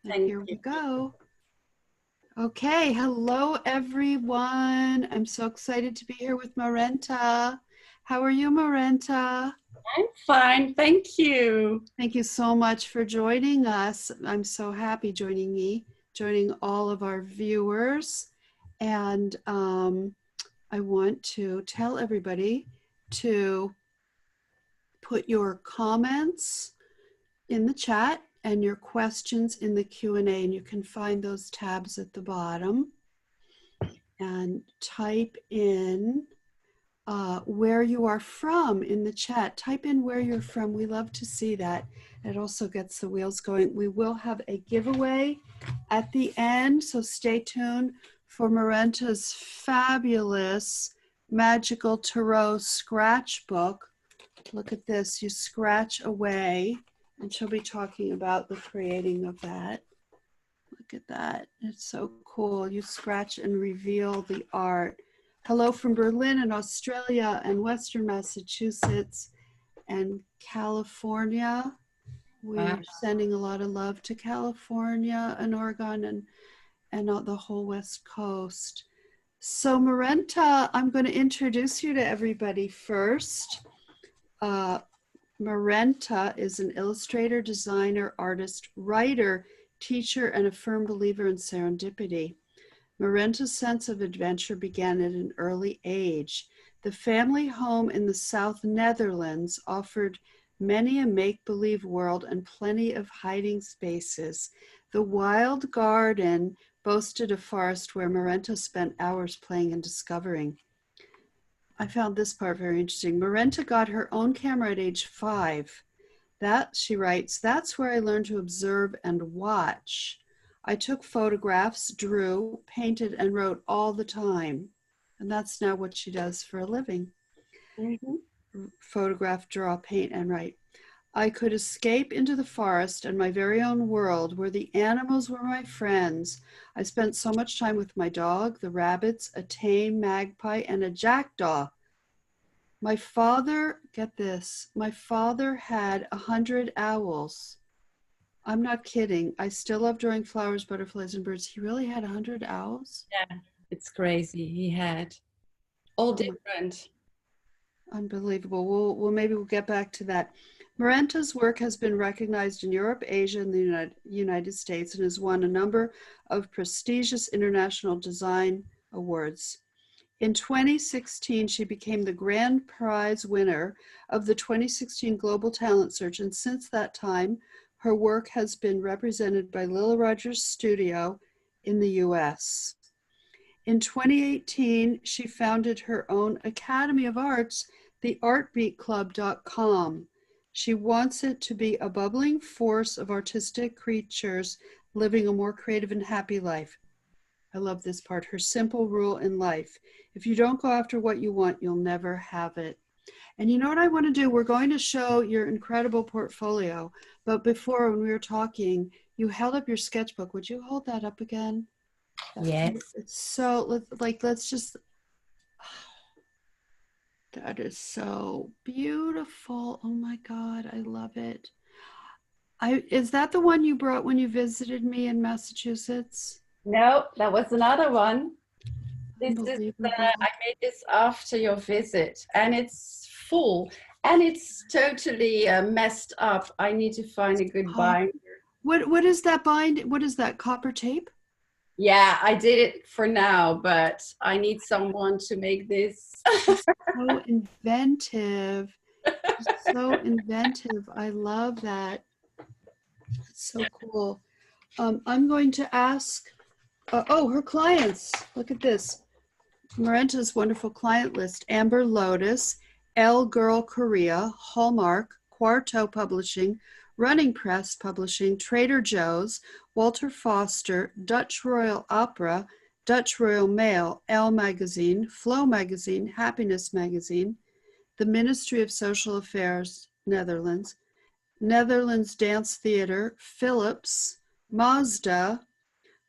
And here we go. Okay, hello everyone. I'm so excited to be here with Marenta. How are you, Marenta? I'm fine, thank you. Thank you so much for joining us. I'm so happy joining all of our viewers. And I want to tell everybody to put your comments in the chat and your questions in the Q&A, and you can find those tabs at the bottom. And type in where you are from in the chat. Type in where you're from. We love to see that. It also gets the wheels going. We will have a giveaway at the end, so stay tuned for Marenta's fabulous Magical Tarot scratchbook. Look at this. You scratch away, and she'll be talking about the creating of that. Look at that. It's so cool. You scratch and reveal the art. Hello from Berlin and Australia and Western Massachusetts and California. We're sending a lot of love to California and Oregon and the whole West Coast. So Marenta, I'm going to introduce you to everybody first. Marenta is an illustrator, designer, artist, writer, teacher, and a firm believer in serendipity. Marenta's sense of adventure began at an early age. The family home in the South Netherlands offered many a make-believe world and plenty of hiding spaces. The wild garden boasted a forest where Marenta spent hours playing and discovering. I found this part very interesting. Marenta got her own camera at age 5. That, she writes, that's where I learned to observe and watch. I took photographs, drew, painted, and wrote all the time. And that's now what she does for a living. Photograph, draw, paint, and write. I could escape into the forest and my very own world where the animals were my friends. I spent so much time with my dog, the rabbits, a tame magpie, and a jackdaw. My father, get this, my father had 100 owls. I'm not kidding. I still love drawing flowers, butterflies, and birds. He really had 100 owls? Yeah, it's crazy. He had all different. Unbelievable. Maybe we'll get back to that. Marenta's work has been recognized in Europe, Asia, and the United States and has won a number of prestigious international design awards. In 2016, she became the grand prize winner of the 2016 Global Talent Search, and since that time, her work has been represented by Lilla Rogers Studio in the US. In 2018, she founded her own Academy of Arts, the artbeatclub.com. She wants it to be a bubbling force of artistic creatures living a more creative and happy life. I love this part, her simple rule in life. If you don't go after what you want, you'll never have it. And you know what I want to do? We're going to show your incredible portfolio. But before, when we were talking, you held up your sketchbook. Would you hold that up again? Yes. It's so, let's just, that is so beautiful. Oh my God, I love it. Is that the one you brought when you visited me in Massachusetts? No, that was another one. This is, I made this after your visit, and it's full, and it's totally messed up. I need to find a good binder. What is that bind? What is that, copper tape? Yeah, I did it for now, but I need someone to make this. So inventive. So inventive. I love that. It's so cool. I'm going to ask, her clients. Look at this. Marenta's wonderful client list. Amber Lotus, L Girl Korea, Hallmark, Quarto Publishing, Running Press Publishing, Trader Joe's, Walter Foster, Dutch Royal Opera, Dutch Royal Mail, Elle Magazine, Flow Magazine, Happiness Magazine, the Ministry of Social Affairs, Netherlands, Netherlands Dance Theater, Philips, Mazda,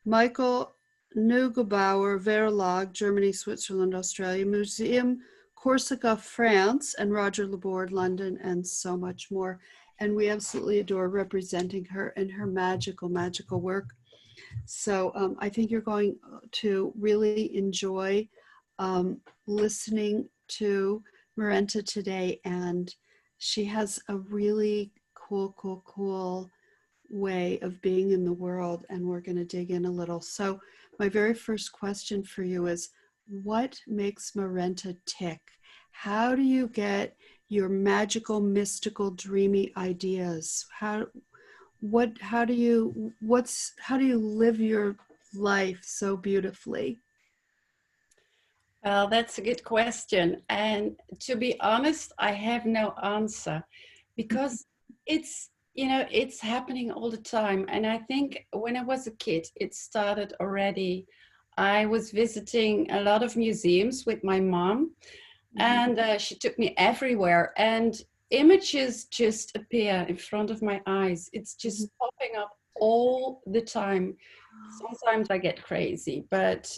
Michael Neugebauer Verlag, Germany, Switzerland, Australia, Museum Corsica, France, and Roger Laborde, London, and so much more. and we absolutely adore representing her and her magical, magical work. So I think you're going to really enjoy listening to Marenta today, and she has a really cool way of being in the world, and we're going to dig in a little. So my very first question for you is, what makes Marenta tick? How do you get your magical, mystical, dreamy ideas? How do you live your life so beautifully? Well, that's a good question. And to be honest, I have no answer because it's happening all the time. And I think when I was a kid, it started already. I was visiting a lot of museums with my mom, and she took me everywhere. And images just appear in front of my eyes. It's just popping up all the time. Sometimes I get crazy, but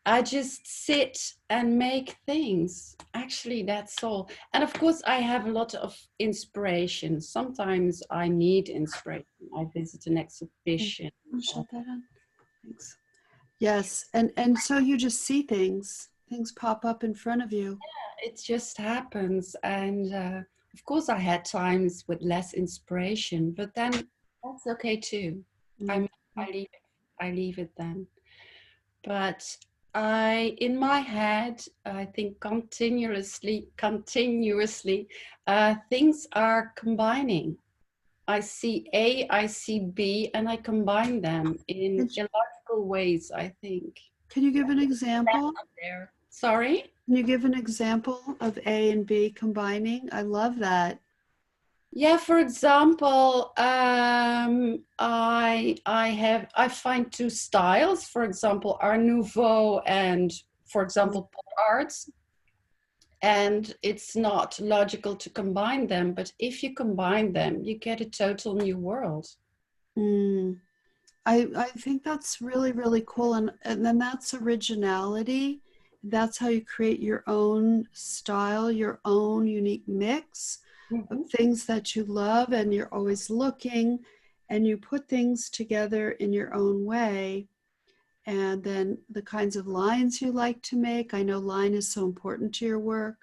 I just sit and make things. Actually, that's all. And of course, I have a lot of inspiration. Sometimes I need inspiration. I visit an exhibition. Shut that on. Thanks. Yes, and so you just see things pop up in front of you. It just happens. And of course, I had times with less inspiration, but then that's okay too. I leave it. I leave it then. But in my head, I think continuously, things are combining. I see A, I see B, and I combine them in illogical ways, I think. Can you give an example? There. Sorry? Can you give an example of A and B combining? I love that. Yeah, for example, I find two styles. For example, Art Nouveau and, for example, pop arts. And it's not logical to combine them, but if you combine them, you get a total new world. I think that's really, really cool. And then that's originality. That's how you create your own style, your own unique mix of things that you love, and you're always looking, and you put things together in your own way. And then the kinds of lines you like to make. I know line is so important to your work.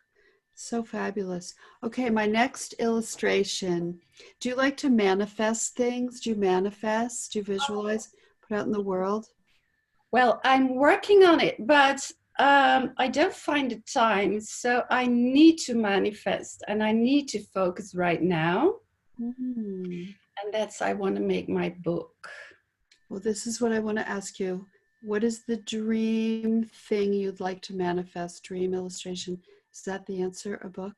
So fabulous. Okay, my next illustration. Do you like to manifest things? Do you manifest? Do you visualize? Put out in the world? Well, I'm working on it, but I don't find the time. So I need to manifest and I need to focus right now. And that's, I want to make my book. Well, this is what I want to ask you. What is the dream thing you'd like to manifest? Dream illustration. Is that the answer? A book?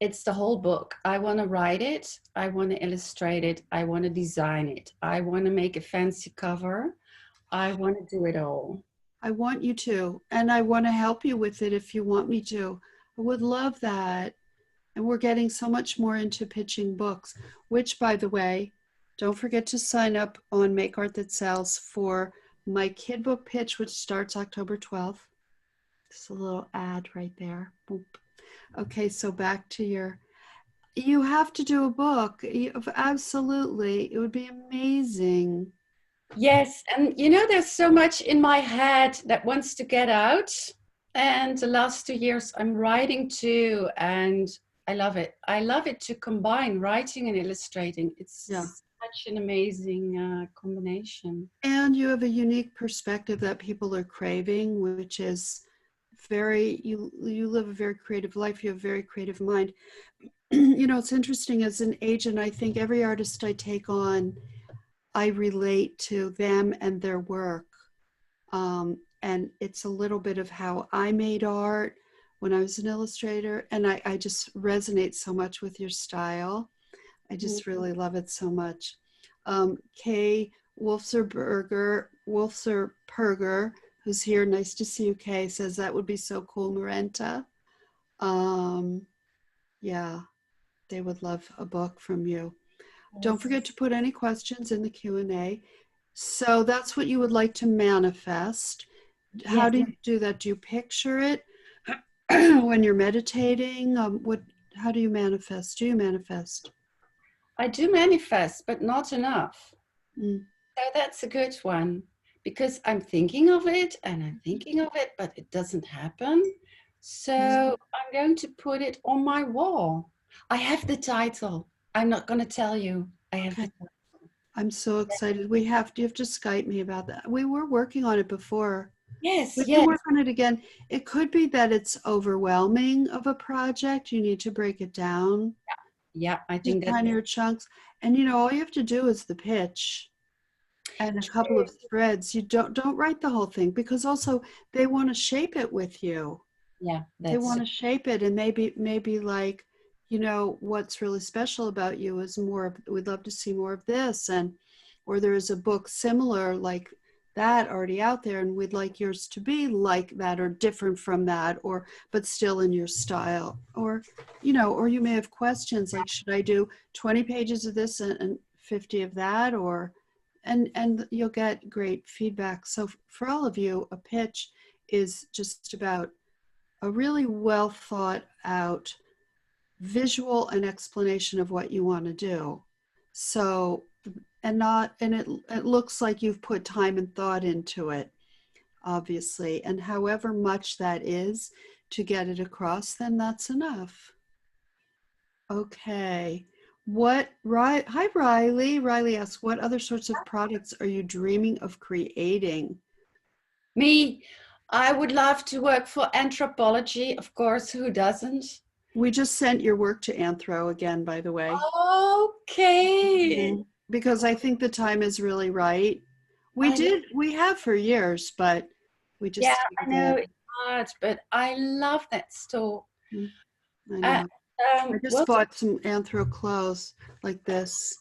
It's the whole book. I want to write it. I want to illustrate it. I want to design it. I want to make a fancy cover. I want to do it all. I want you to, and I want to help you with it if you want me to. I would love that. And we're getting so much more into pitching books, which, by the way, don't forget to sign up on Make Art That Sells for my kid book pitch, which starts October 12th. Just a little ad right there. Boop. Okay, so back to you have to do a book. Absolutely. It would be amazing. Yes, and there's so much in my head that wants to get out. And the last 2 years I'm writing too, and I love it. I love it to combine writing and illustrating. It's such an amazing combination. And you have a unique perspective that people are craving, which is you live a very creative life. You have a very creative mind. It's interesting, as an agent, I think every artist I take on, I relate to them and their work. And it's a little bit of how I made art when I was an illustrator. And I just resonate so much with your style. I just really love it so much. Kay Wolfserperger, who's here, nice to see you, Kay, says that would be so cool, Marenta. Yeah, they would love a book from you. Yes. Don't forget to put any questions in the Q&A. So that's what you would like to manifest. How do you do that? Do you picture it when you're meditating? how do you manifest? Do you manifest? I do manifest, but not enough. Mm. So that's a good one, because I'm thinking of it and I'm thinking of it, but it doesn't happen. So I'm going to put it on my wall. I have the title. I'm not going to tell you. I have Okay. the title. I'm so excited. You have to Skype me about that. We were working on it before. Yes, We can yes. work on it again. It could be that it's overwhelming of a project. You need to break it down Yeah, I to think that's tinier chunks. And all you have to do is the pitch and a couple true. of threads. You don't write the whole thing, because also they want to shape it with you. Yeah, They that's want to shape it, and maybe like, what's really special about you is more of, we'd love to see more of this, and or there is a book similar like that already out there, and we'd like yours to be like that or different from that, or but still in your style, or or you may have questions like, should I do 20 pages of this and 50 of that, or and you'll get great feedback. So for all of you, a pitch is just about a really well thought out visual and explanation of what you want to do. So, and it looks like you've put time and thought into it, obviously. And however much that is to get it across, then that's enough. Okay. Hi, Riley. Riley asks, what other sorts of products are you dreaming of creating? me. I would love to work for anthropology, of course. Who doesn't? We just sent your work to Anthro again, by the way. Okay. Because I think the time is really right. I love, We have for years, but we yeah, just I didn't know get. it's hard, but I love that store. I Uh, know. I just well, bought some Anthro clothes like this.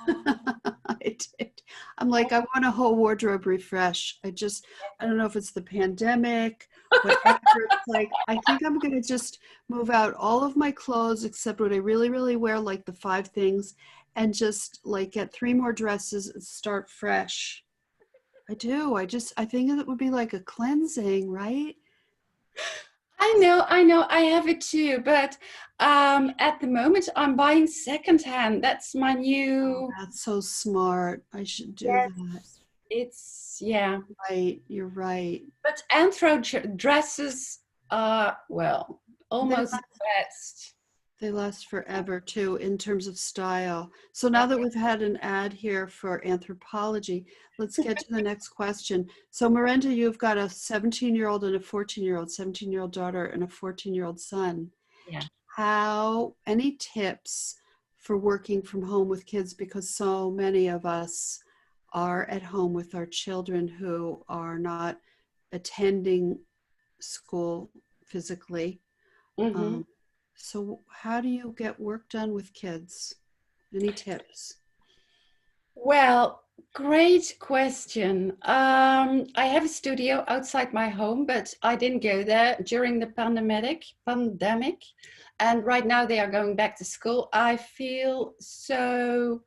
I did. I'm like, I want a whole wardrobe refresh. I don't know if it's the pandemic, whatever. It's like, I think I'm going to just move out all of my clothes except what I really, really wear, like the 5 things, and just like get 3 more dresses and start fresh. I do. I think it would be like a cleansing, right? I know, I have it too, but at the moment I'm buying secondhand. That's my Oh, new. that's so smart. I should do Yes, that. yeah. Right. You're right. But dresses are, well, They almost the best. They last forever too in terms of style. So now that we've had an ad here for anthropology, let's get to the next question. So Marenta, you've got a 17-year-old and a 14-year-old, 17-year-old daughter and a 14-year-old son. Yeah. Any tips for working from home with kids? Because so many of us are at home with our children who are not attending school physically. Mm-hmm. Um, so how do you get work done with kids? Any tips? Well, great question. I have a studio outside my home, but I didn't go there during the pandemic. And right now they are going back to school. I feel so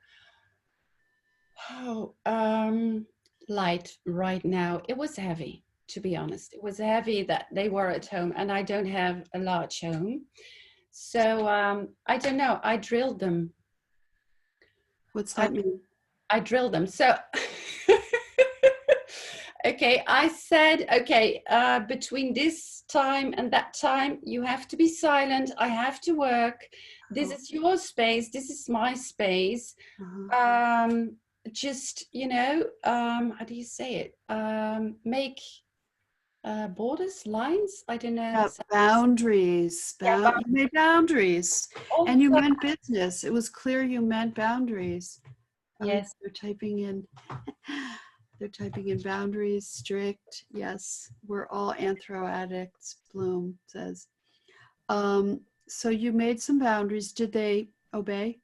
light right now. It was heavy, to be honest. It was heavy that they were at home and I don't have a large home. So I don't know. I drilled them. What's I that mean? I drilled them. So, okay, I said, okay, between this time and that time, you have to be silent. I have to work. This Oh, is your space. This is my space. uh-huh. Just, how do you say it? Make borders, lines. I don't know. Yeah, boundaries. Yeah, You made boundaries, and you also, meant business. It was clear you meant boundaries. Oh, yes. they're typing in. They're typing in boundaries, strict. Yes, we're all anthro addicts. Bloom says. So you made some boundaries. Did they obey?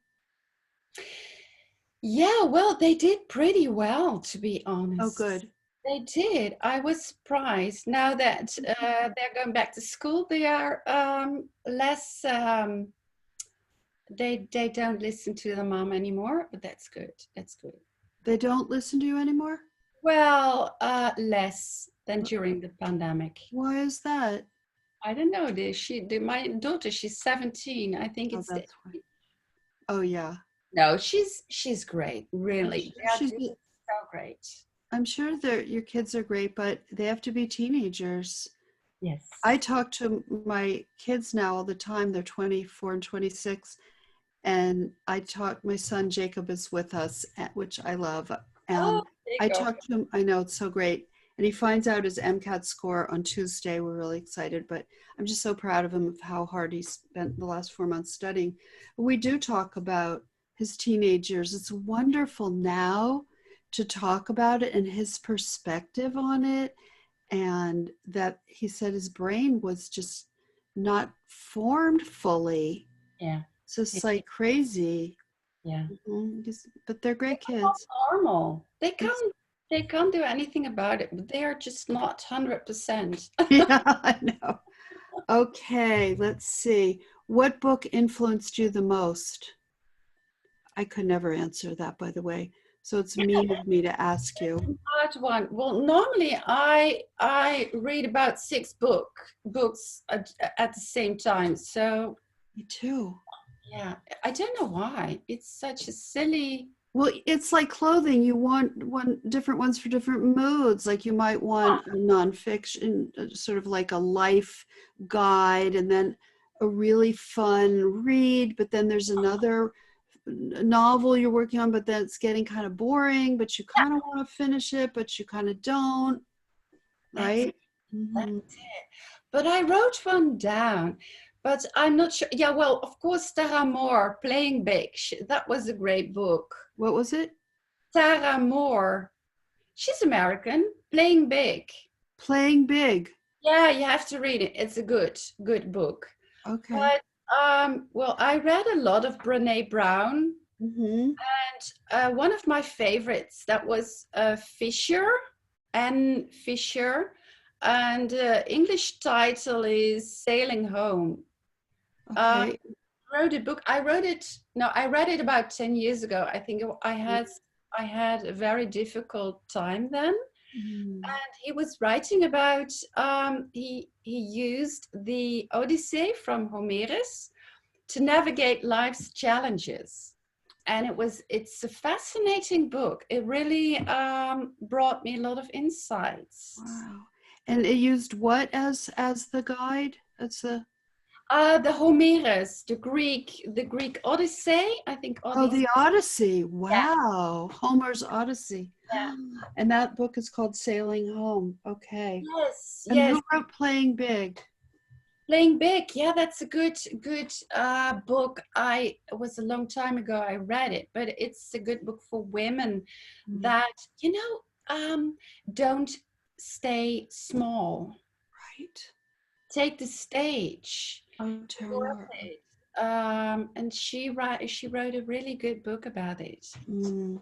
Yeah, well, they did pretty well, to be Oh, honest. good. They did. I was surprised. Now that they're going back to school, they are less. They don't listen to the mom anymore, but that's good. That's good. They don't listen to you anymore? Well, less than during the pandemic. Why is that? I don't know. My daughter, she's 17. I think Oh, it's the, that's why. Oh, yeah. no, she's great. I'm Really, sure they are doing so great. I'm sure your kids are great, but they have to be teenagers. Yes. I talk to my kids now all the time. They're 24 and 26. And my son Jacob is with us, which I love. Oh, I Jacob. talk to him, I know it's so great. And he finds out his MCAT score on Tuesday. We're really excited, but I'm just so proud of him of how hard he spent the last 4 months studying. But we do talk about his teenage years. It's wonderful now to talk about it and his perspective on it. And that he said his brain was just not formed fully. Yeah. It's just like crazy. Yeah. But they're great They're not kids. normal. They can't do anything about it, but they are just not 100%. Yeah, I know. Okay, let's see. What book influenced you the most? I could never answer that, by the way. So it's mean of me to ask you. Hard one. Well, normally I read about 6 books at the same time. So Me too. yeah, I don't know why. It's such a silly. Well, it's like clothing. You want different ones for different moods. Like you might want a nonfiction, sort of like a life guide, and then a really fun read. But then there's another novel you're working on, but then it's getting kind of boring. But you kind of want to finish it, but you kind of don't. That's Right? that's Mm-hmm. it. But I wrote one down, but I'm not sure. Yeah, well, of course, Tara Moore, Playing Big. That was a great book. What was it? Tara Moore. She's American. Playing Big. Playing Big. Yeah, you have to read it. It's a good book. Okay. But well, I read a lot of Brené Brown, Mm-hmm. and one of my favorites that was Fisher, Anne Fisher, and English title is Sailing Home. Uh, Okay. wrote a book. I wrote it. No, I read it about 10 years ago. I think I had a very difficult time then. Mm. And he was writing about he used the Odyssey from Homerus to navigate life's challenges, and it's a fascinating book. It really brought me a lot of insights. Wow. And it used what as the guide? It's a The Homerus, the Greek Odyssey, I think Oh, Odyssey. the Odyssey. Yeah, Wow. Homer's Odyssey. yeah. And that book is called Sailing Home. Okay. Yes, And yes. who wrote Playing Big? Playing Big, yeah, that's a good book. It was a long time ago I read it, but it's a good book for women that, don't stay small. Right. Take the stage. Oh, Tara. Worth it. And she wrote a really good book about it. Mm.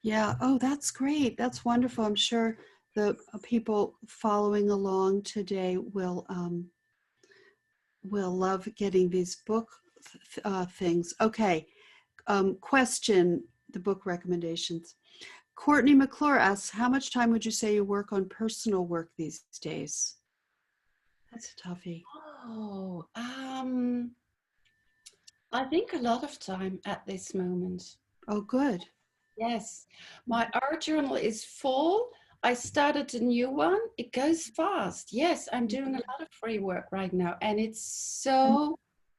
Yeah. Oh, that's great. That's wonderful. I'm sure the people following along today will love getting these book things. Okay. Question the book recommendations. Courtney McClure asks, how much time would you say you work on personal work these days? That's a toughie. Oh, I think a lot of time at this moment. Oh, good. Yes, my art journal is full. I started a new one. It goes fast. Yes, I'm doing a lot of free work right now, and it's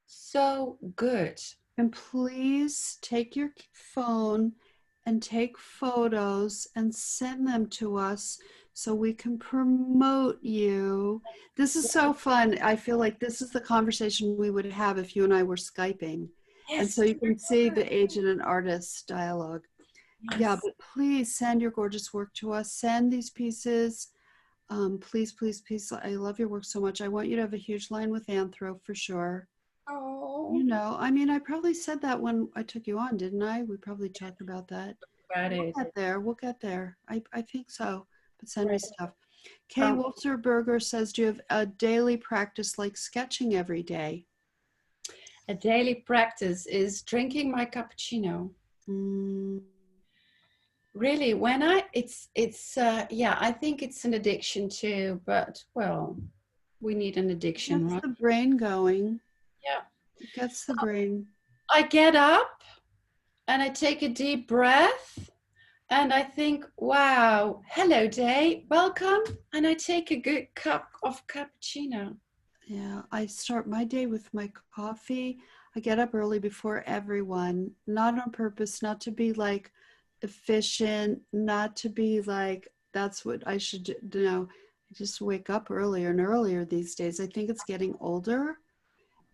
so good. And please take your phone and take photos and send them to us so we can promote you. This is so fun. I feel like this is the conversation we would have if you and I were Skyping. And Yes, so you can see the agent and artist dialogue. yes. Yeah, but please send your gorgeous work to us. Send these pieces. Please, please, please. I love your work so much. I want you to have a huge line with Anthro for sure. Oh, I mean, I probably said that when I took you on, didn't I? We probably talked about that. about We'll it. get there. We'll get there. I think so. But send me Right. stuff. Kay Wolterberger says, do you have a daily practice like sketching every day? A daily practice is drinking my cappuccino. Mm. Really, I think it's an addiction too, but well, We need an addiction, Gets right? the brain going. Yeah. It gets the brain. I get up and I take a deep breath and I think, wow, hello day, welcome. And I take a good cup of cappuccino. Yeah, I start my day with my coffee. I get up early before everyone, not on purpose, not to be like efficient, not to be like, that's what I should do. No, I just wake up earlier and earlier these days. I think it's getting older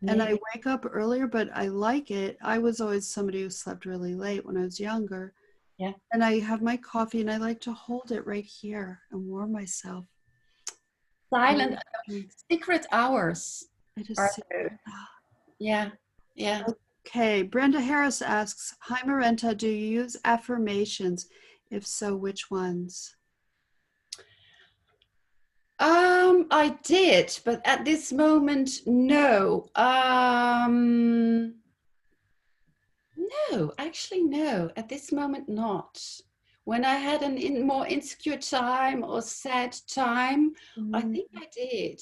and I Maybe. wake up earlier, but I like it. I was always somebody who slept really late when I was younger. Yeah. And I have my coffee and I like to hold it right here and warm myself. Silent, I secret hours are just sit. good. Yeah. Yeah. Okay, Brenda Harris asks, hi Marenta, do you use affirmations? If so, which ones? I did, but at this moment, no. No, actually, no. At this moment, not. When I had an more insecure time or sad time, I Mm-hmm. think I did.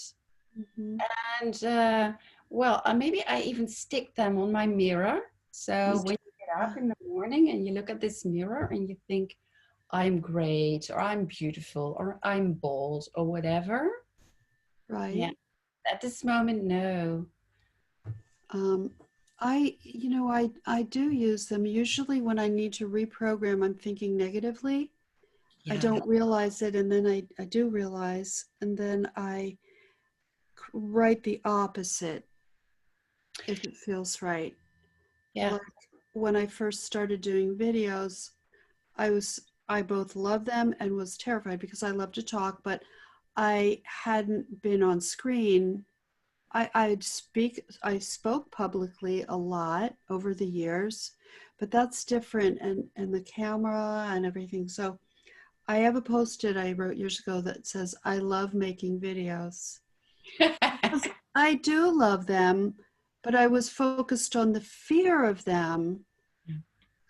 Mm-hmm. And well, maybe I even stick them on my mirror. So when you get up in the morning and you look at this mirror and you think, I'm great, or I'm beautiful, or I'm bold, or whatever. Yeah. Right. At this moment, no. Um, I do use them. Usually when I need to reprogram, I'm thinking negatively. I Yeah. don't realize it, and then I do realize, and then I write the opposite if it feels right. Yeah. Like when I first started doing videos, I both loved them and was terrified because I love to talk, but I hadn't been on screen. I spoke publicly a lot over the years, but that's different, and the camera and everything. So I have a post-it I wrote years ago that says, I love making videos. Because I do love them, but I was focused on the fear of them.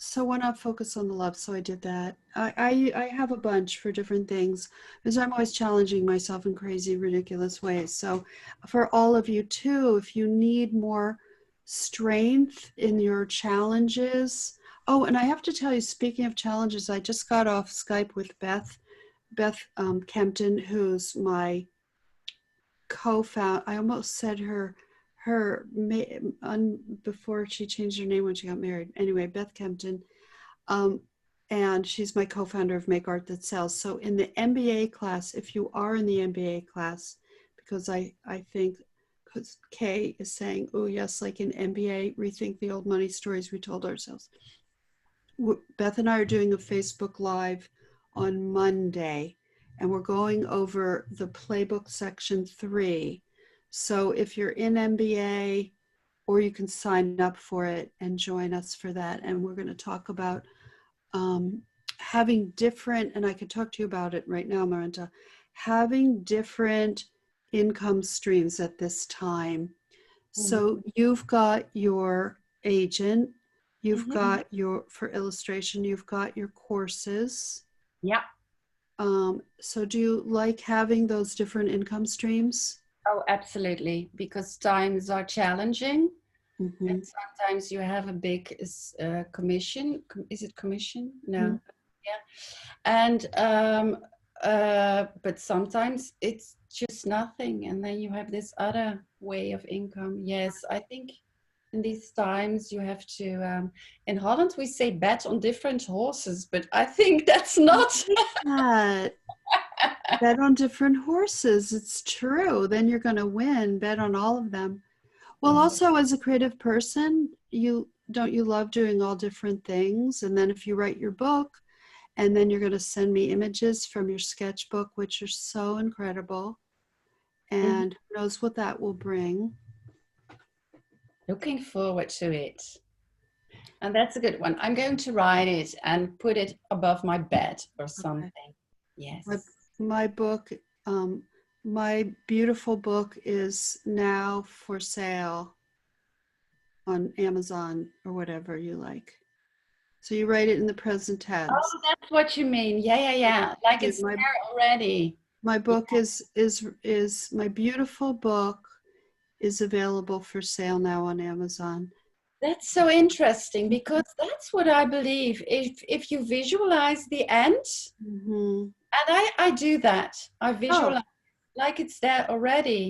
So why not focus on the love? So I did that. I have a bunch for different things because I'm always challenging myself in crazy, ridiculous ways. So for all of you too, if you need more strength in your challenges. Oh, and I have to tell you, speaking of challenges, I just got off Skype with Beth Kempton, who's my co-found. I almost said before she changed her name when she got married. Anyway, Beth Kempton, um, and she's my co-founder of Make Art That Sells. So in the MBA class, if you are in the MBA class, because I think because Kay is saying, oh yes, like in MBA, rethink the old money stories we told ourselves. Beth and I are doing a Facebook Live on Monday, and we're going over the playbook section 3. So if you're in MBA, or you can sign up for it and join us for that. And we're going to talk about having different, and I could talk to you about it right now, Marenta, having different income streams at this time. So you've got your agent, you've got your, for illustration, you've got your courses. Yeah. So do you like having those different income streams? Oh, absolutely. Because times are challenging. Mm-hmm. And sometimes you have a big commission. Is it commission? No. Mm-hmm. Yeah. And but sometimes it's just nothing, and then you have this other way of income. Yes, I think in these times you have to. In Holland we say bet on different horses, but I think that's not. That. Bet on different horses. It's true. Then you're going to win. Bet on all of them. Well, also as a creative person, you love doing all different things? And then if you write your book, and then you're going to send me images from your sketchbook, which are so incredible. And who knows what that will bring. Looking forward to it. And that's a good one. I'm going to write it and put it above my bed or something. Okay. Yes. My book, my beautiful book is now for sale on Amazon or whatever you like. So you write it in the present tense. Oh, that's what you mean. Yeah. Like it's there already. My book is my beautiful book is available for sale now on Amazon. That's so interesting, because that's what I believe. If you visualize the end, Mm-hmm. and I do that, I Oh, visualize like it's there already.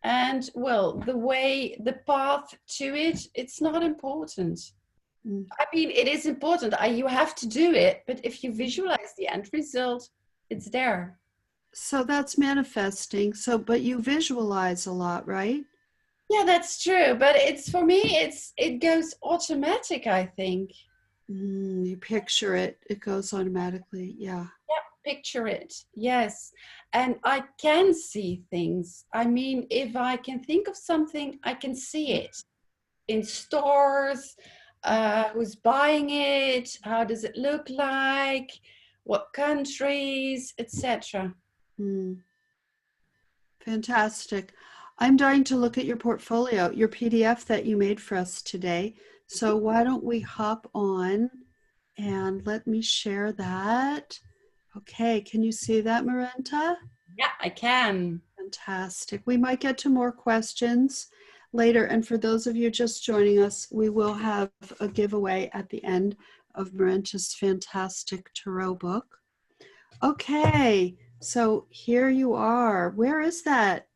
And well, the path to it, it's not important. mm. I mean, it is important. You have to do it, but if you visualize the end result, it's there. So that's manifesting. So, but you visualize a lot, right? Yeah, that's true. But it's, for me, it goes automatic, I think. You picture it, it goes automatically. Yeah. Yeah, picture it. Yes. And I can see things. I mean, if I can think of something, I can see it in stores. Who's buying it? How does it look like? What countries, etc. Mm, fantastic. I'm dying to look at your portfolio, your PDF that you made for us today. So why don't we hop on and let me share that. Okay, can you see that, Marenta? Yeah, I can. Fantastic. We might get to more questions later. And for those of you just joining us, we will have a giveaway at the end of Marenta's fantastic tarot book. Okay, so here you are. Where is that?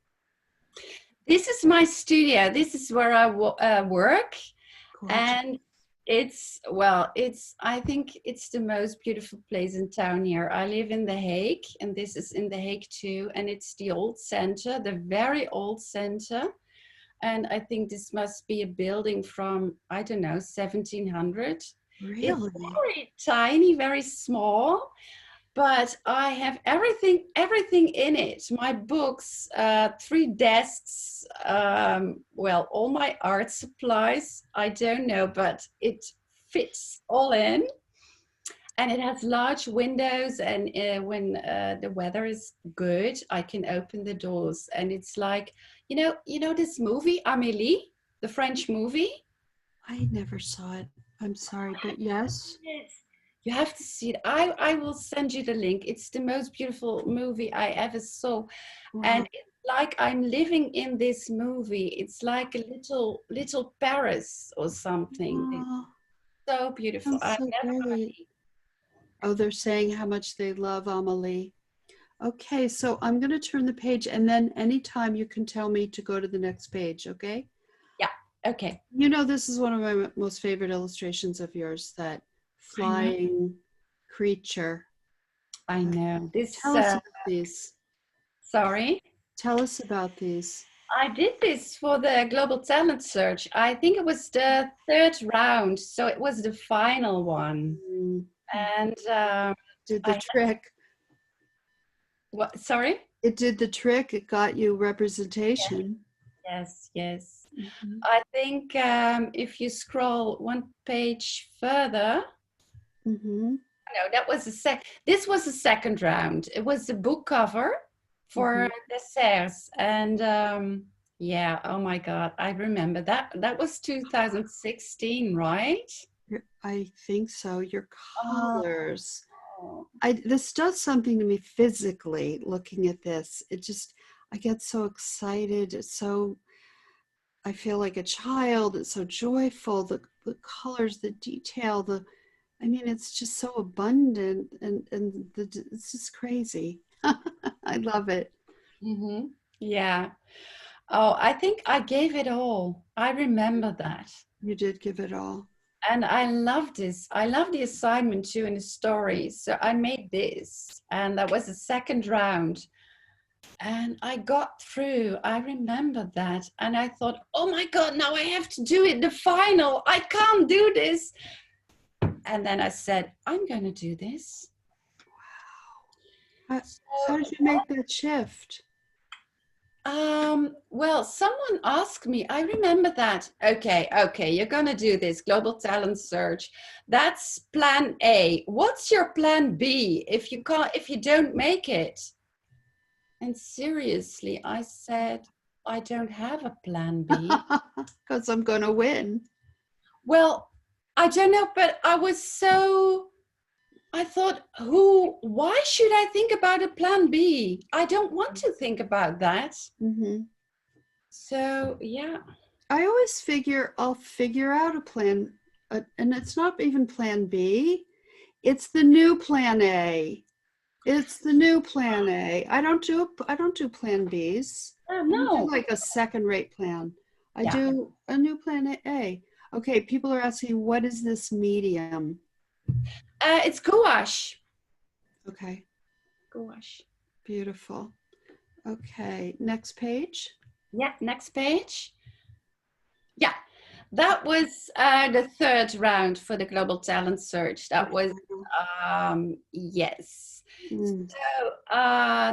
This is my studio. This is where I work. Gorgeous. And it's, well, I think it's the most beautiful place in town here. I live in The Hague, and this is in The Hague too. And it's the old center, the very old center. And I think this must be a building from, I don't know, 1700. It's Really? very tiny, very small, but I have everything in it. My books, 3 desks, well, all my art supplies. I don't know, but it fits all in. And it has large windows, and when the weather is good, I can open the doors. And it's like, you know this movie, Amélie, the French movie? I never saw it. I'm sorry, but yes. Yes. You have to see it. I will send you the link. It's the most beautiful movie I ever saw. Wow. And it's like I'm living in this movie. It's like a little Paris or something. It's Oh, so beautiful. sounds so great. Oh, they're saying how much they love Amelie. Okay, so I'm going to turn the page, and then anytime you can tell me to go to the next page, okay? Yeah, okay. You know, this is one of my most favorite illustrations of yours, that flying creature. I know. Tell us about these. Sorry? Tell us about these. I did this for the Global Talent Search. I think it was the 3rd round, so it was the final one. Mm. And Did the trick. What? Sorry? It did the trick. It got you representation. Yes, yes. Mm-hmm. I think if you scroll 1 page further. Mm-hmm. No, that was this was the 2nd round. It was the book cover for desserts. And yeah, oh my God, I remember that. That was 2016, right? I think so. Your colors. Oh. This does something to me physically looking at this. I get so excited. I feel like a child. It's so joyful. The colors, the detail, it's just so abundant, and it's just crazy. I love it. Mm-hmm. Yeah. Oh, I think I gave it all. I remember that. You did give it all. And I love this. I love the assignment too in the story. So I made this, and that was the 2nd round. And I got through. I remember that. And I thought, oh my God, now I have to do it, the final. I can't do this. And then I said, I'm going to do this. Wow. How did you make that shift? Well, someone asked me, I remember that. Okay, you're gonna do this Global Talent Search. That's plan A. What's your plan B if you don't make it? And seriously, I said, I don't have a plan B. Because I'm gonna win. Well, I don't know, but I was so I thought, why should I think about a plan B? I don't want to think about that. Mm-hmm. So, yeah. I always figure I'll figure out a plan, and it's not even plan B. It's the new plan A. It's the new plan A. I don't do plan Bs. I don't do No. like a second-rate plan. I Yeah. do a new plan A. Okay, people are asking, what is this medium? It's gouache. Okay, Gouache. beautiful. Okay, next page. Yeah, next page. Yeah, that was the third round for the Global Talent Search. That was, yes. Mm. So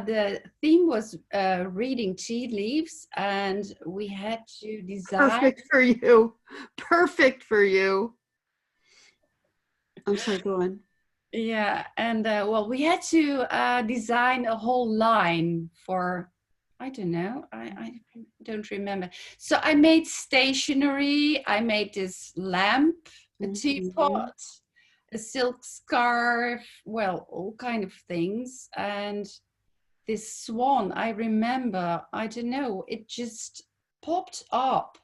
the theme was reading tea leaves, and we had to design. Perfect for you. Perfect for you. I'm sorry, go on. Yeah, and well, we had to design a whole line for, I don't know, I don't remember. So I made stationery, I made this lamp, a teapot, a silk scarf, well, all kind of things. And this swan, I remember, I don't know, it just popped up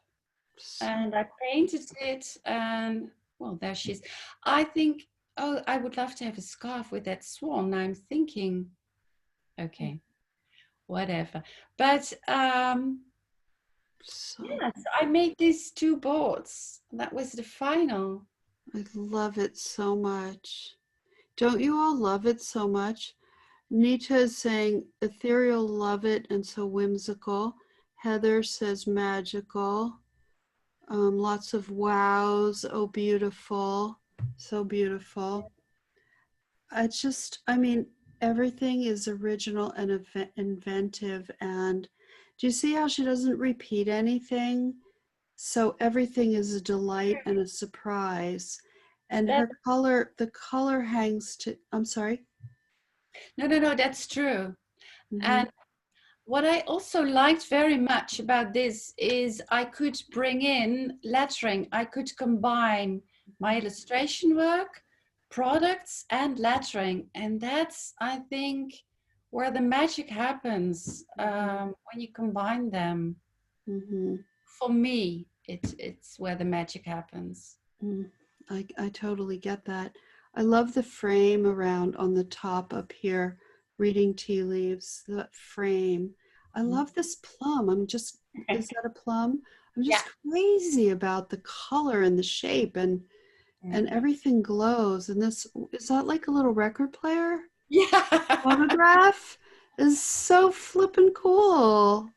and I painted it and, well, there she is. I think, oh, I would love to have a scarf with that swan. I'm thinking, okay, whatever. But yeah, so I made these two boards. That was the final. I love it so much. Don't you all love it so much? Nita is saying ethereal, love it, and so whimsical. Heather says magical. Lots of wows. Oh, beautiful. So beautiful. It's just, I mean, everything is original and inventive. And do you see how she doesn't repeat anything? So everything is a delight and a surprise. And her color, the color hangs to, I'm sorry? No, that's true. Mm-hmm. And what I also liked very much about this is I could bring in lettering. I could combine my illustration work, products, and lettering. And that's, I think, where the magic happens when you combine them. Mm-hmm. For me, it's where the magic happens. I totally get that. I love the frame around on the top up here, reading tea leaves, that frame. I love this plum. Is that a plum? I'm just crazy about the color and the shape and everything glows. And this, is that like a little record player? Yeah. Photograph is so flippin' cool.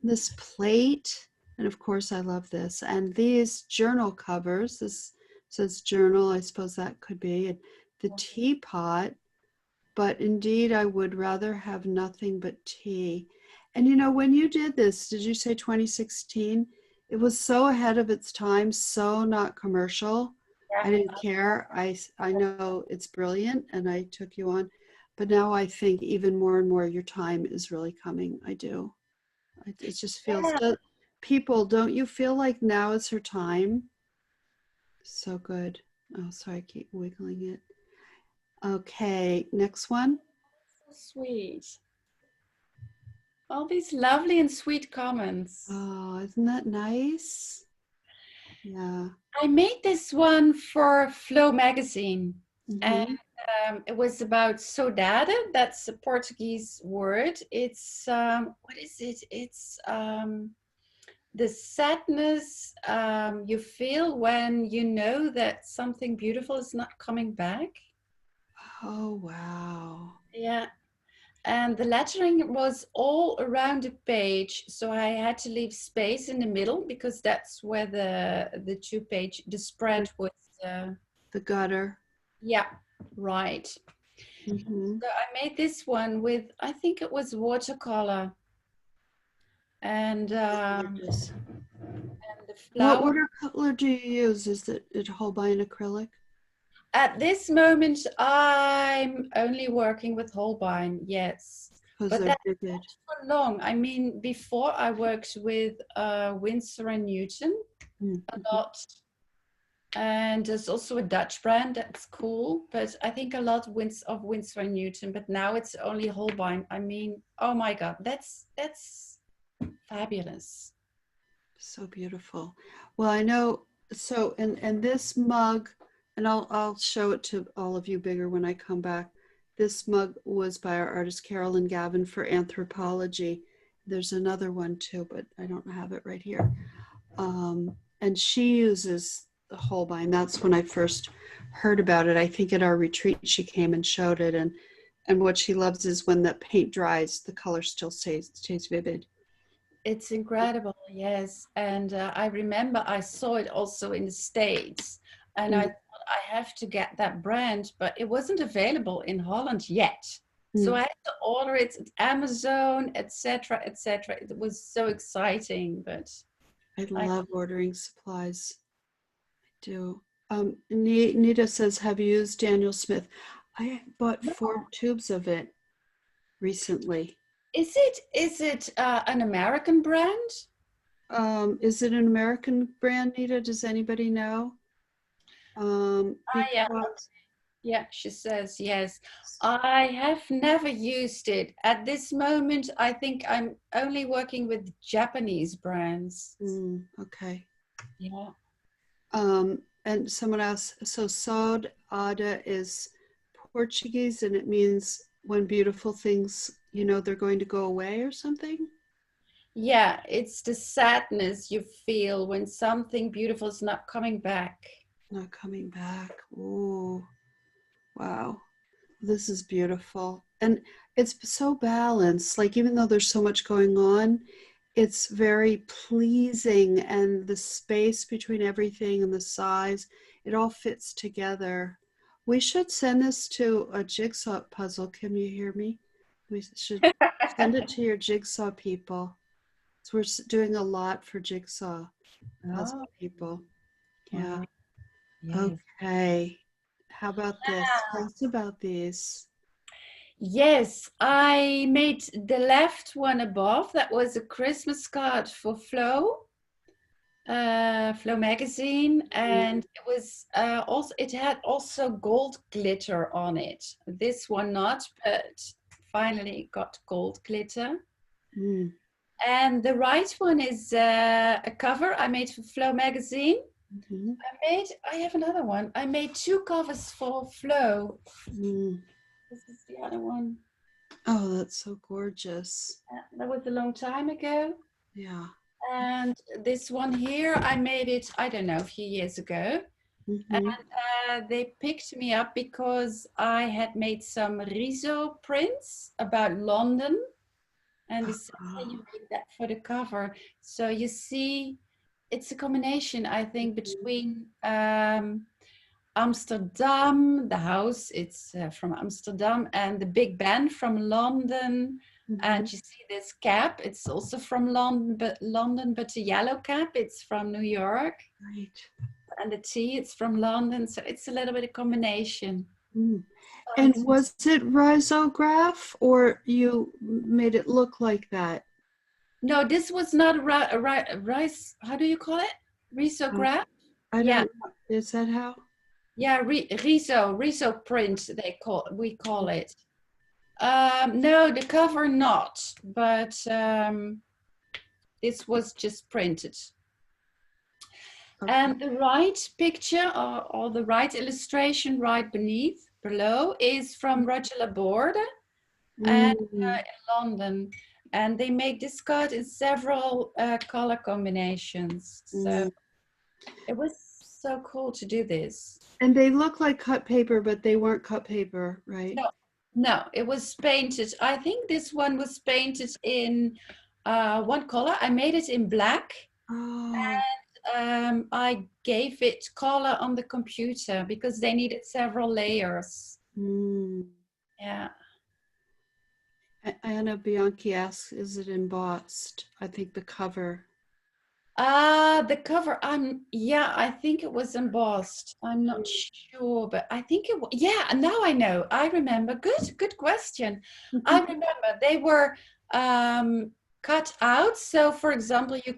This plate, and of course I love this. And these journal covers, this says journal, I suppose that could be, and the teapot, but indeed I would rather have nothing but tea. And you know, when you did this, did you say 2016? It was so ahead of its time, so not commercial. I didn't care. I know it's brilliant and I took you on, but now I think even more and more your time is really coming. I do. It just feels, people, don't you feel like now is her time? So good. Oh, sorry, I keep wiggling it. Okay, next one. So sweet. All these lovely and sweet comments. Oh, isn't that nice? Yeah. I made this one for Flow magazine. And it was about saudade. That's a Portuguese word. It's, what is it? It's the sadness you feel when you know that something beautiful is not coming back. Oh, wow. Yeah. And the lettering was all around the page, so I had to leave space in the middle because that's where the the spread was. The gutter. Yeah, right. So I made this one with, I think it was watercolor, and the What flower. watercolor do you use? Is it Holbein acrylic? At this moment, I'm only working with Holbein, yes. Because But they're that's vivid. not for long. I mean, before I worked with Winsor & Newton a lot. And there's also a Dutch brand that's cool, but I think a lot of Winsor & Newton, but now it's only Holbein. I mean, oh my God, that's fabulous. So beautiful. Well, I know, so, and this mug, and I'll show it to all of you bigger when I come back. This mug was by our artist Carolyn Gavin for Anthropology. There's another one too, but I don't have it right here. And she uses the Holbein. That's when I first heard about it. I think at our retreat she came and showed it, and what she loves is when the paint dries, the color still stays vivid. It's incredible, yes. And I remember I saw it also in the States, and I thought I have to get that brand, but it wasn't available in Holland yet. So I had to order it at Amazon, etc., etc. It was so exciting, but I love ordering supplies. I do. Nita says, have you used Daniel Smith? I bought 4 tubes of it recently. Is it an American brand? Is it an American brand, Nita? Does anybody know? Yeah, she says yes. I have never used it. At this moment, I think I'm only working with Japanese brands. Okay. Yeah. And someone else, so saudade is Portuguese, and it means when beautiful things, they're going to go away or something? Yeah, it's the sadness you feel when something beautiful is not coming back. Not coming back. Oh, wow. This is beautiful. And it's so balanced. Like, even though there's so much going on, it's very pleasing, and the space between everything and the size, it all fits together. We should send this to a jigsaw puzzle. Can you hear me? We should send it to your jigsaw people. So we're doing a lot for jigsaw puzzle people. Yeah. Wow. Yes. Okay. How about this? Tell us about these. Yes, I made the left one above. That was a Christmas card for Flow magazine, and it was also, it had also gold glitter on it. This one not, but finally got gold glitter. And the right one is a cover I made for Flow magazine. I have another one. I made 2 covers for Flow. This is the other one. Oh, that's so gorgeous. That was a long time ago. Yeah. And this one here, I made it, I don't know, a few years ago. And they picked me up because I had made some Riso prints about London. And they said, hey, you made that for the cover. So you see, it's a combination, I think, between Amsterdam, the house, it's from Amsterdam, and the Big Ben from London. And you see this cap, it's also from London, but the yellow cap, it's from New York. Right. And the tea, it's from London. So it's a little bit of combination. And was it risograph, or you made it look like that? No, this was not a rice. How do you call it? Risograph? I don't know. Is that how? Yeah, riso print. We call it. No, the cover not, but this was just printed. And the right picture or the right illustration right below is from Roger Laborde and in London. And they make this card in several color combinations. So it was so cool to do this. And they look like cut paper, but they weren't cut paper, right? No, it was painted. I think this one was painted in one color. I made it in black. And I gave it color on the computer because they needed several layers. Yeah. Anna Bianchi asks, is it embossed? I think the cover. The cover, I think it was embossed. I'm not sure, but I think it was, yeah, now I know. I remember. Good question. I remember they were cut out. So for example, you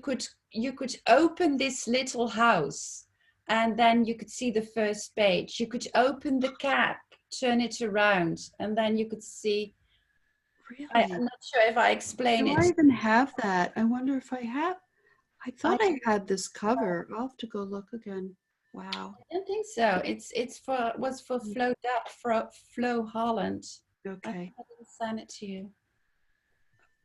could open this little house and then you could see the first page. You could open the cap, turn it around, and then you could see. Really? I'm not sure if I explain Do it. I even have that? I wonder if I have. I I thought I had this cover. I'll have to go look again. Wow. don't think so. Was for Flo Holland. I Okay. can send it to you.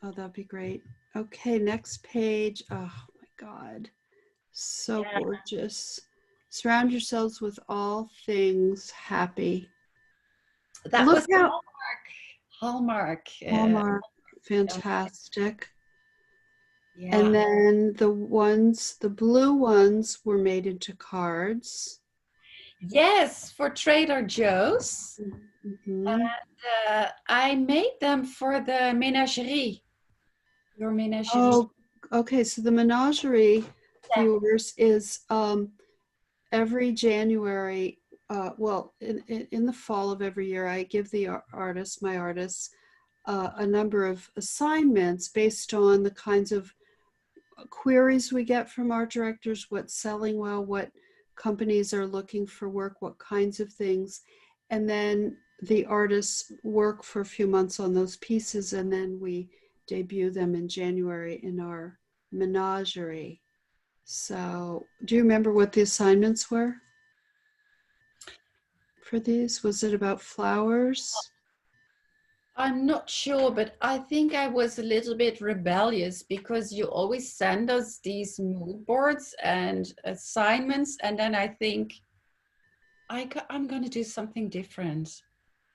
Oh, that'd be great. Okay, next page. Oh my God. So Yeah, gorgeous. Surround yourselves with all things happy. that Look was how Hallmark. Hallmark, fantastic. Yeah. And then the blue ones were made into cards. Yes, for Trader Joe's. Mhm. I made them for the menagerie. Your menagerie. Oh, okay. So the menagerie, Yeah. viewers, is every January. Well, in the fall of every year, I give the my artists, a number of assignments based on the kinds of queries we get from art directors, what's selling well, what companies are looking for work, what kinds of things. And then the artists work for a few months on those pieces, and then we debut them in January in our menagerie. So, do you remember what the assignments were for these? Was it about flowers? I'm not sure, but I think I was a little bit rebellious because you always send us these mood boards and assignments, and then I think I'm going to do something different.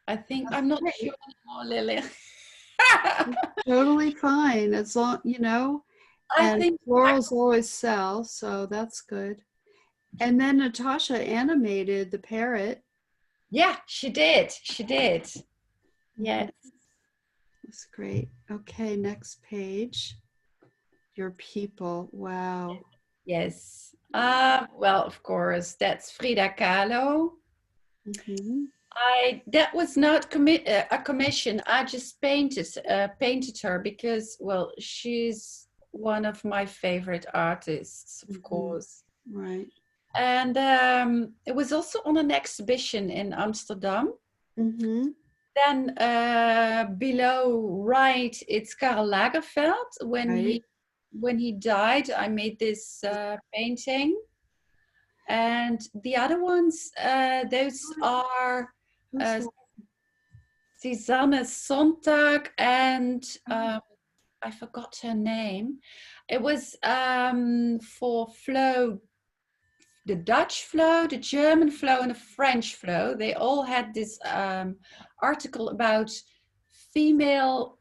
I think I'm not Great. sure anymore, Lily. Totally fine, as long, you know, I and think, florals always sell, so that's good. And then Natasha animated the parrot. yeah, she did. She did. Mhm. Yes. That's great. Okay, next page. Your people. Wow. Yes. Well, of course, that's Frida Kahlo. Mhm. That was not a commission. I just painted her because, well, she's one of my favorite artists, of Mhm. course. Right. And it was also on an exhibition in Amsterdam. Mhm. Then below right, it's Karl Lagerfeld. Right. When he died, I made this painting. And the other ones, those are Who's uh, that? Susanne Sontag and I forgot her name. It was for Flo, the Dutch Flo, the German Flo, and the French Flo. They all had this article about female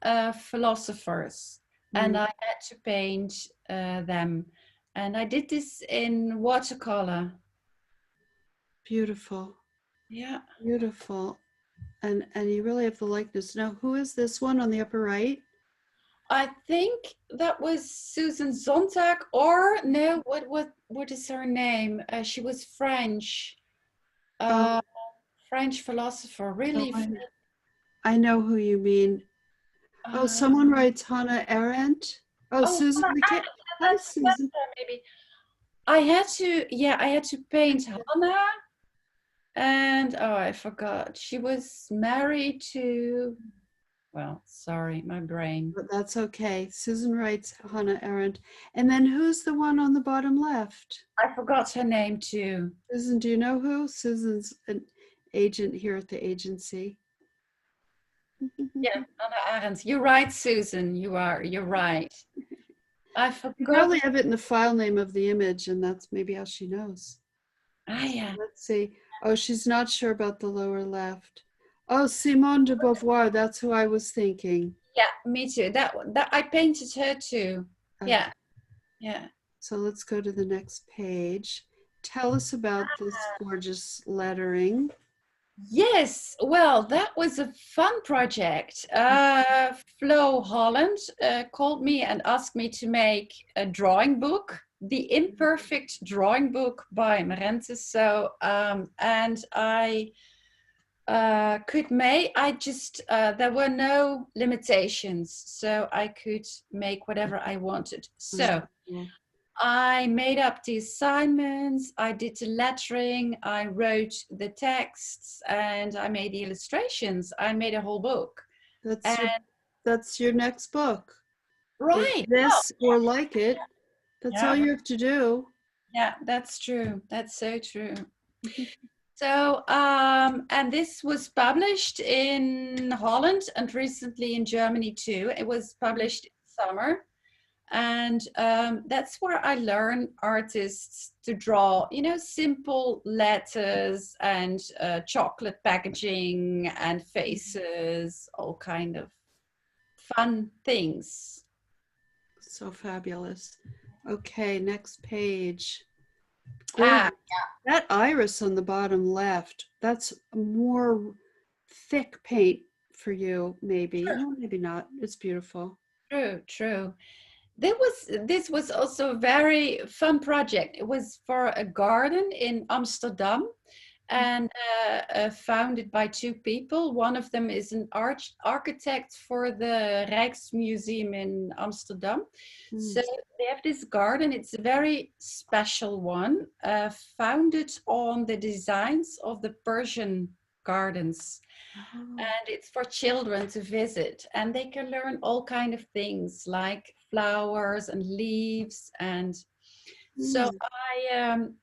philosophers, and Mm, I had to paint them. And I did this in watercolor. beautiful. Yeah. Beautiful. And you really have the likeness. Now, who is this one on the upper right? I think that was Susan Sontag, or no, what is her name? She was French, Oh, uh, French philosopher. oh, Really, I know who you mean. Oh, uh, someone writes Hannah Arendt. Oh, oh, Susan, we can't. Hi, that's Susan. her maybe. I had to paint Hannah, and oh, I forgot. She was married to. Well, sorry, my brain. But that's okay. Susan writes Hannah Arendt. And then who's the one on the bottom left? I forgot her name too. Susan, do you know who? Susan's an agent here at the agency. Yeah, Hannah Arendt. You're right, Susan. You're right. I You forgot. probably have it in the file name of the image, and that's maybe how she knows. Ah, So yeah. let's see. Oh, she's not sure about the lower left. Oh, Simone de Beauvoir. That's who I was thinking. Yeah, me too. That I painted her too. Okay, Yeah, yeah. so let's go to the next page. Tell us about this gorgeous lettering. Yes, well, that was a fun project. Flo Holland called me and asked me to make a drawing book, The Imperfect Drawing Book by Marenthe. So, and I could make, there were no limitations, so I could make whatever I wanted. Oh, So, cool. I made up the assignments, I did the lettering, I wrote the texts, and I made the illustrations. I made a whole book. That's your And that's your next book. It's right. Oh, this or like it. That's all yeah. you have to do. Yeah, that's true. That's so true. So, and this was published in Holland and recently in Germany too. It was published in summer. And that's where I learn artists to draw, you know, simple letters and chocolate packaging and faces, all kind of fun things. So fabulous. Okay, next page. Ah, Gorgeous. That iris on the bottom left, that's more thick paint for you, maybe. Oh, maybe not. It's beautiful. true, true. This was also a very fun project. It was for a garden in Amsterdam and founded by two people. One of them is an architect for the Rijksmuseum in Amsterdam. So they have this garden. It's a very special one, founded on the designs of the Persian gardens. And it's for children to visit, and they can learn all kind of things like flowers and leaves. And so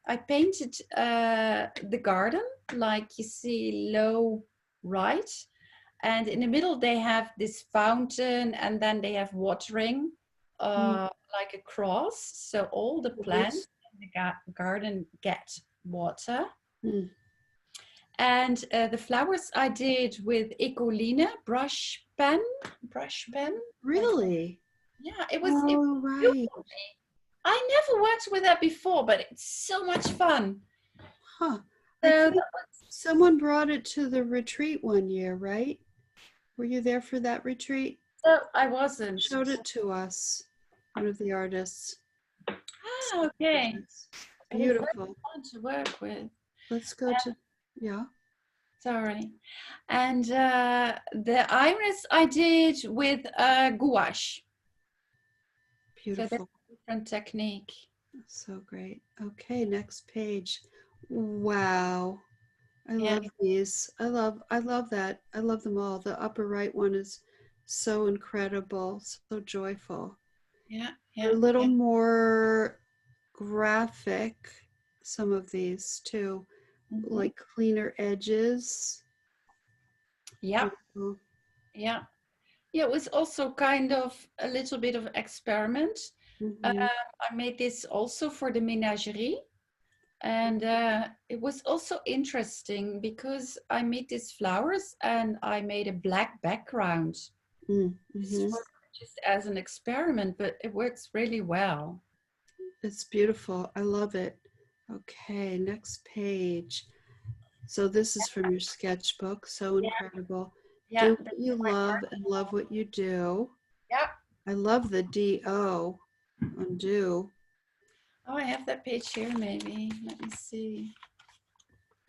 I painted the garden like you see low right, and in the middle they have this fountain, and then they have watering like a cross, so all the plants in the garden get water. And the flowers I did with Ecoline brush pen. Really? Yeah, it was Right. beautiful. I never worked with that before, but it's so much fun. Huh. So I think someone brought it to the retreat one year, right? Were you there for that retreat? I wasn't. Showed it to us, one of the artists. Ah, okay. It's beautiful. Fun to work with. Let's go to, yeah. Sorry. And the iris I did with gouache. Beautiful. So that's a different technique. So great. Okay, next page. Wow. I love these. I love that. I love them all. The upper right one is so incredible, so joyful. Yeah. They're a little more graphic, some of these too, like cleaner edges. Yeah. Yeah. Yeah, it was also kind of a little bit of experiment. I made this also for the menagerie. And it was also interesting because I made these flowers and I made a black background. This was just as an experiment, but it works really well. It's beautiful. I love it. Okay, next page. So this is from your sketchbook. So incredible. Yeah, do what you love and love what you do. Yeah. I love the D-O on do. Oh, I have that page here maybe. Let me see.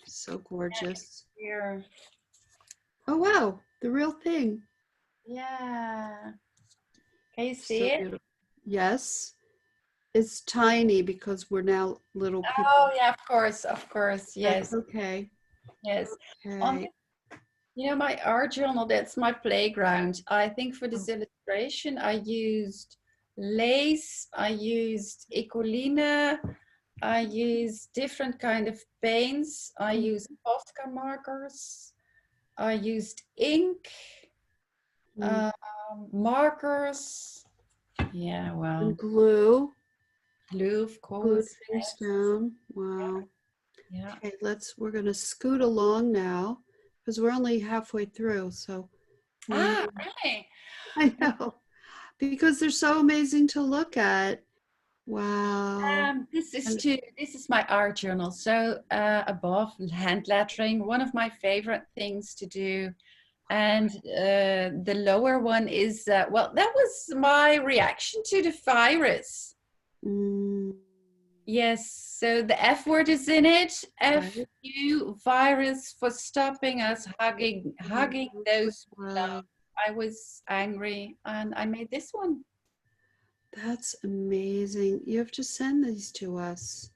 So gorgeous. Here. Oh, wow. The real thing. Yeah. Can you see So it? beautiful. Yes. It's tiny because we're now little people. Oh, yeah, of course. Yes. That's okay. Yes. Okay. You know, my art journal, that's my playground. I think for this illustration, I used lace, I used Ecoline, I used different kind of paints, I used Posca markers, I used ink, markers, yeah, well. And glue. Glue, of course. Glued things down. Wow. Yeah. Okay, we're going to scoot along now because we're only halfway through. So. Really? I know. Because they're so amazing to look at. Wow. This is my art journal. So above hand lettering, one of my favorite things to do. And the lower one is, well, that was my reaction to the virus. Yes, so the F word is in it. F-U, virus, for stopping us hugging those. I was angry and I made this one. That's amazing. You have to send these to us.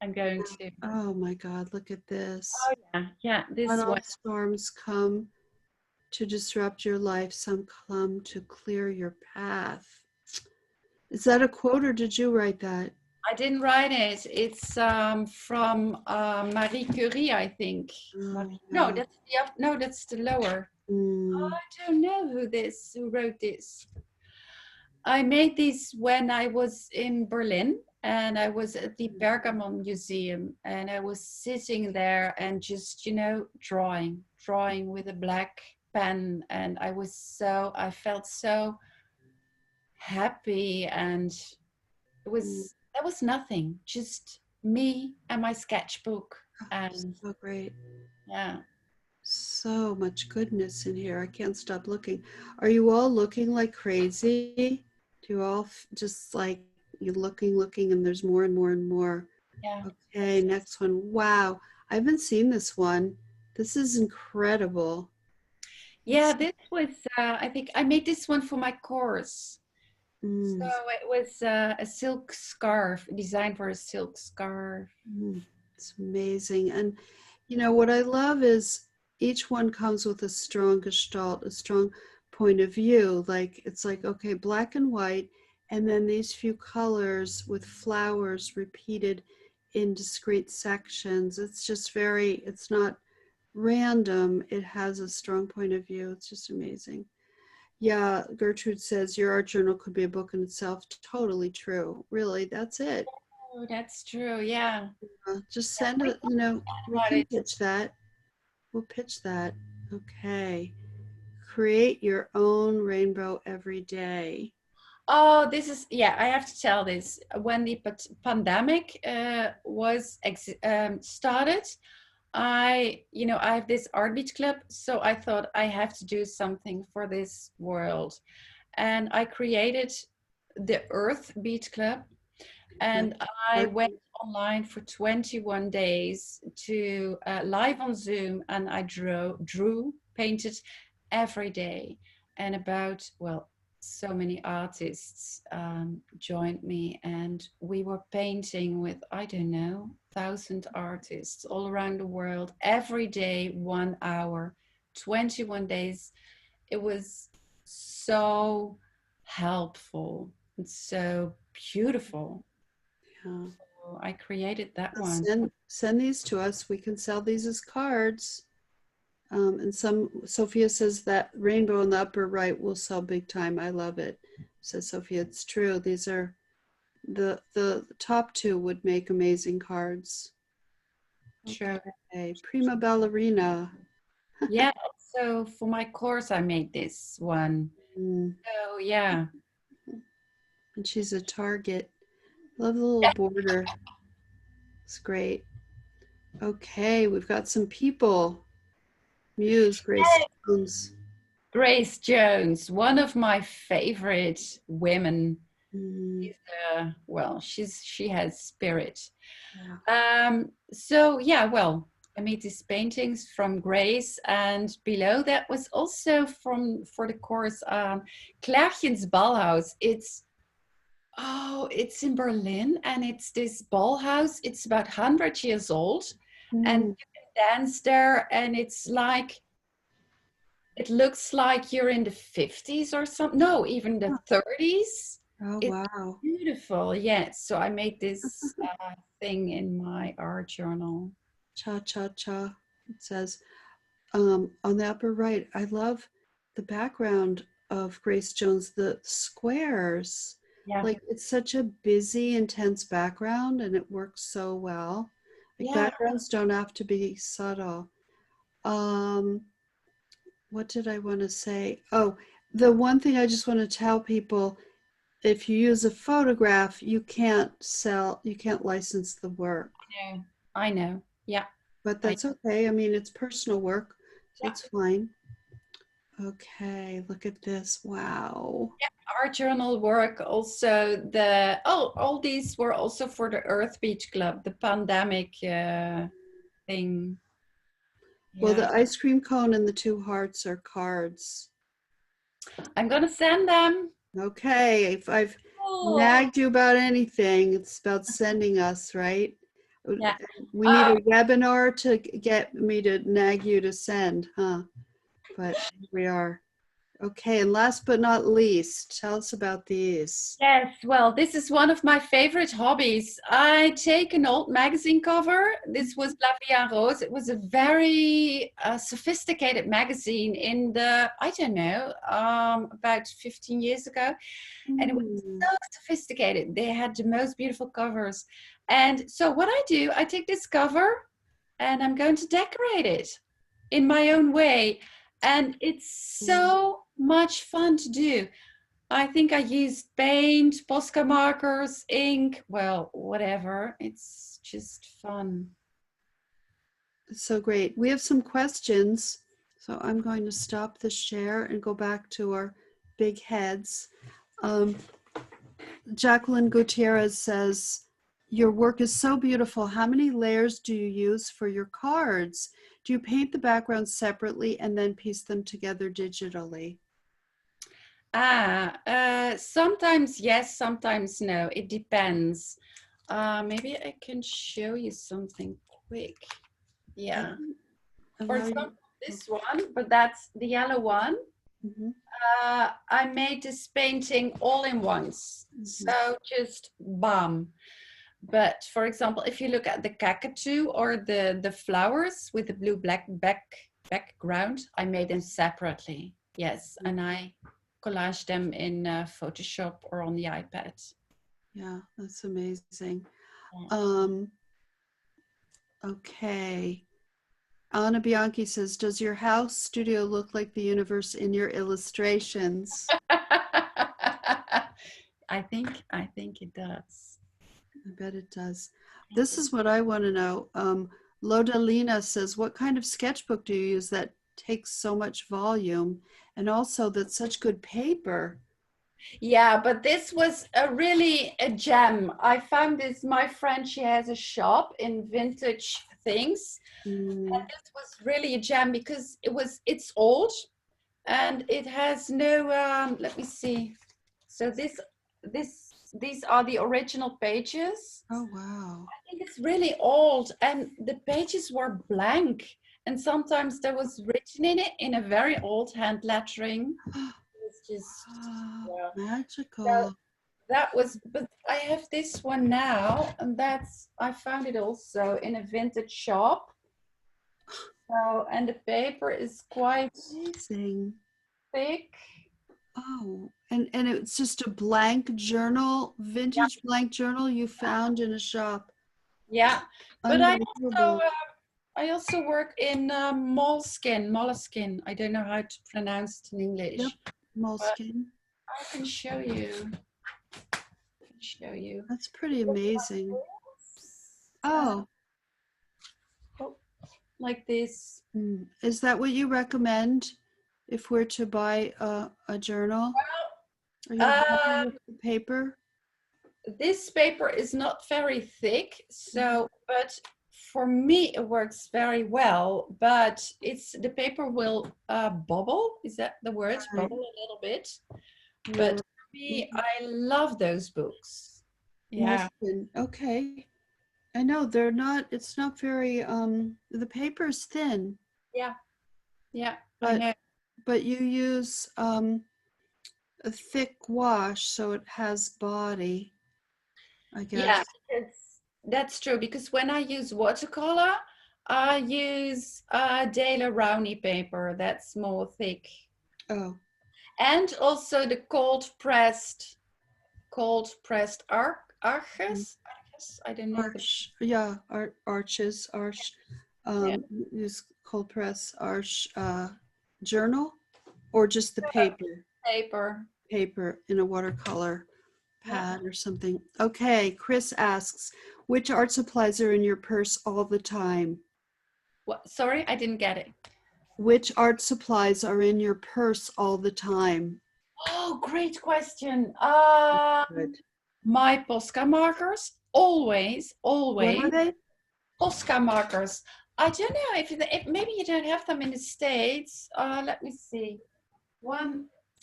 I'm going to. Oh my God, look at this. Oh yeah, yeah. Not This all one. storms come to disrupt your life, some come to clear your path. Is that a quote or did you write that? I didn't write it. It's from Marie Curie, I think. Oh, No, wow. that's the up. No, that's the lower. Mm, I don't know who wrote this. I made this when I was in Berlin and I was at the Pergamon Museum and I was sitting there and just, drawing with a black pen. And I felt so happy and mm. that was nothing, just me and my sketchbook. Oh, And so great. yeah. So much goodness in here. I can't stop looking. Are you all looking like crazy? Do you all just like you're looking, and there's more and more and more? Yeah. Okay, next one. Wow. I haven't seen this one. This is incredible. Yeah, this was, I think I made this one for my course. So Mm, it was a silk scarf, designed for a silk scarf. it's amazing. And you know what I love is each one comes with a strong gestalt, a strong point of view. Like it's like, okay, black and white, and then these few colors with flowers repeated in discrete sections. It's just it's not random. It has a strong point of view. It's just amazing. Yeah, Gertrude says your art journal could be a book in itself. Totally true. Really, that's it. Oh, that's true. Yeah. Just Yeah, send we it, you know, talked we about can it. pitch that. We'll pitch that. Okay. Create your own rainbow every day. Oh, yeah, I have to tell this. When the pandemic started, I have this art beach club, so I thought I have to do something for this world. And I created the Earth Beach Club, Nice. and I went online for 21 days to live on Zoom, and I painted every day. And so many artists joined me, and we were painting with, I don't know, 1,000 artists all around the world every day, 1 hour, 21 days. It was so helpful and so beautiful. Yeah. So I created that one. Send these to us. We can sell these as cards. And Sophia says that rainbow in the upper right will sell big time. I love it. Says Sophia, it's true. These are the top two would make amazing cards. Sure. Okay, prima ballerina. Yeah. So for my course, I made this one. Mm, So yeah. and she's a target. Love the little border. It's great. Okay, we've got some people. Muse, Grace Jones. Grace Jones, one of my favorite women. Mm, She's, she has spirit. yeah. So yeah, well, I made these paintings from Grace, and below that was also for the course Klärchens Ballhaus. It's in Berlin, and it's this ballhouse. It's about 100 years old, and Mm, you can dance there, and it looks like you're in the 50s or something. No, even the 30s. oh, It's wow. beautiful. Yes. So I made this thing in my art journal. Cha cha cha. It says on the upper right. I love the background of Grace Jones, the squares. Yeah. Like it's such a busy, intense background, and it works so well. Like Yeah. backgrounds don't have to be subtle. Um, what did I want to say? Oh, the one thing I just want to tell people, if you use a photograph, you can't license the work. I know. Yeah. But I, that's okay. I mean, it's personal work, so yeah. it's fine. Okay, look at this. Wow. Yeah. Art journal work also all these were also for the Earth Beach Club, the pandemic thing. Well, Yeah. the ice cream cone and the two hearts are cards. I'm gonna send them. Okay, I've nagged you about anything, it's about sending us, right? Yeah. We need a webinar to get me to nag you to send, huh? But here we are. Okay, and last but not least, tell us about these. Yes, well, this is one of my favorite hobbies. I take an old magazine cover. This was Lilla Rogers. It was a very sophisticated magazine in the, I don't know, about 15 years ago. And it was so sophisticated. They had the most beautiful covers. And so what I do, I take this cover and I'm going to decorate it in my own way. And it's so much fun to do. I think I used paint, Posca markers, ink, well, whatever. It's just fun. So great. We have some questions. So I'm going to stop the share and go back to our big heads. Jacqueline Gutierrez says, your work is so beautiful. How many layers do you use for your cards? Do you paint the background separately and then piece them together digitally? Sometimes yes, sometimes no. It depends. Maybe I can show you something quick. Yeah. For example, this one, but that's the yellow one. Mm-hmm. I made this painting all in once. Mm-hmm. So just bam. But for example, if you look at the cockatoo or the flowers with the blue black background, I made them separately. Yes, and I collage them in Photoshop or on the iPad. Yeah, that's amazing. Okay. Anna Bianchi says, does your house studio look like the universe in your illustrations? I think it does. I bet it does. This is what I want to know. Lodalina says, what kind of sketchbook do you use that takes so much volume and also that's such good paper? Yeah, but this was really a gem. I found this, my friend, she has a shop in vintage things. And this was really a gem because it's old and it has no, let me see. So these are the original pages. Oh, wow. I think it's really old and the pages were blank. And sometimes there was written in it in a very old hand lettering. Just magical. So that was, but I have this one now, and I found it also in a vintage shop. So, and the paper is quite amazing, thick. Oh, and it's just a blank journal, vintage blank journal you found in a shop. Yeah, but I also work in moleskin. I don't know how to pronounce it in English. Yep. Moleskin. I can show you. That's pretty amazing. Oh. Like this. Is that what you recommend if we're to buy a journal? Are you happy with the paper? This paper is not very thick, so but for me it works very well. But the paper will bubble. Is that the word? Right. Bubble a little bit. Yeah. But for me, I love those books. Yeah. Okay. I know they're not. It's not very. The paper's thin. Yeah. Yeah. But you use a thick wash, so it has body. I guess. Yeah, that's true. Because when I use watercolor, I use Daler Rowney paper. That's more thick. Oh. And also the cold pressed arches. I don't know. Yeah, arches. Use cold press arch journal, or just the paper. Paper in a watercolor pad or something. Okay, Chris asks, which art supplies are in your purse all the time? What? Sorry, I didn't get it. Which art supplies are in your purse all the time? Oh, great question. My Posca markers, always. What are they? Posca markers. I don't know if maybe you don't have them in the States. Let me see.